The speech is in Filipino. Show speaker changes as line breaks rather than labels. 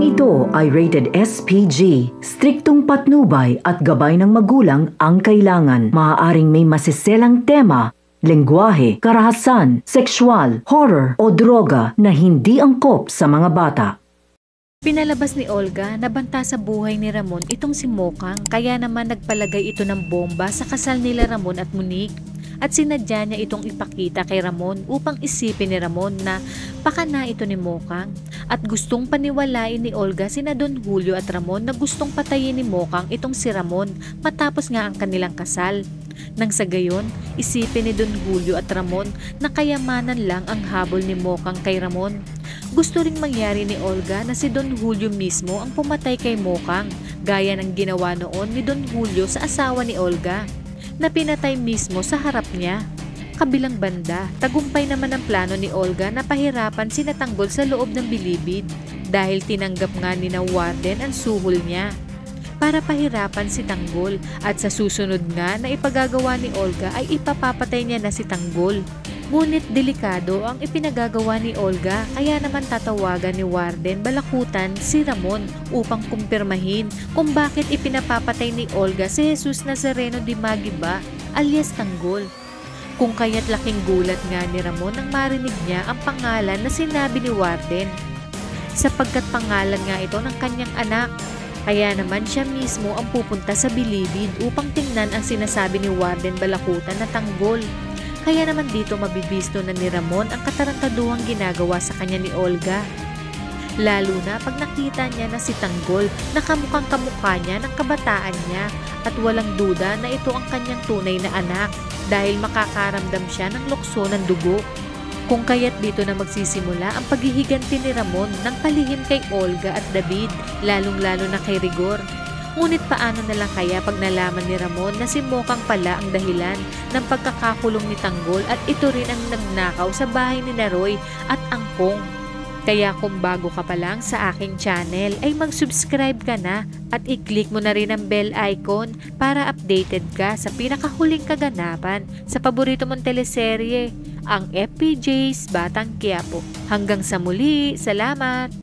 Programang ito ay rated SPG. Striktong patnubay at gabay ng magulang ang kailangan. Maaaring may masiselang tema, lengguwahe, karahasan, sexual, horror o droga na hindi angkop sa mga bata.
Pinalabas ni Olga na banta sa buhay ni Ramon itong si Mokang, kaya naman nagpalagay ito ng bomba sa kasal nila Ramon at Monique. At sinadya niya itong ipakita kay Ramon upang isipin ni Ramon na pakana ito ni Mokang. At gustong paniwalain ni Olga sina Don Julio at Ramon na gustong patayin ni Mokang itong si Ramon matapos nga ang kanilang kasal. Nang sa gayon, isipin ni Don Julio at Ramon na kayamanan lang ang habol ni Mokang kay Ramon. Gusto ring mangyari ni Olga na si Don Julio mismo ang pumatay kay Mokang, gaya ng ginawa noon ni Don Julio sa asawa ni Olga, na pinatay mismo sa harap niya. Kabilang banda, tagumpay naman ang plano ni Olga na pahirapan sina Tanggol sa loob ng bilibid dahil tinanggap nga ni na Warden ang suhol niya para pahirapan si Tanggol, at sa susunod nga na ipagagawa ni Olga ay ipapapatay niya na si Tanggol. Ngunit delikado ang ipinagagawa ni Olga, kaya naman tatawagan ni Warden Balakutan si Ramon upang kumpirmahin kung bakit ipinapapatay ni Olga si Jesus Nazareno de Magiba alias Tanggol. Kung kaya't laking gulat nga ni Ramon nang marinig niya ang pangalan na sinabi ni Warden, sapagkat pangalan nga ito ng kanyang anak. Kaya naman siya mismo ang pupunta sa bilibid upang tingnan ang sinasabi ni Warden Balakutan na Tanggol. Kaya naman dito mabibisto na ni Ramon ang katarantaduhang ginagawa sa kanya ni Olga. Lalo na pag nakita niya na si Tanggol na kamukhang kamukha niya ng kabataan niya, at walang duda na ito ang kanyang tunay na anak dahil makakaramdam siya ng lukso ng dugo. Kung kaya't dito na magsisimula ang paghihiganti ni Ramon ng palihim kay Olga at David, lalong-lalo na kay Rigor. Ngunit paano na lang kaya pag nalaman ni Ramon na si Mokang pala ang dahilan ng pagkakakulong ni Tanggol at ito rin ang nagnakaw sa bahay ni Naroy at Angkong? Kaya kung bago ka pa lang sa aking channel ay mag-subscribe ka na at i-click mo na rin ang bell icon para updated ka sa pinakahuling kaganapan sa paborito mong teleserye, ang FPJ's Batang Quiapo. Hanggang sa muli, salamat!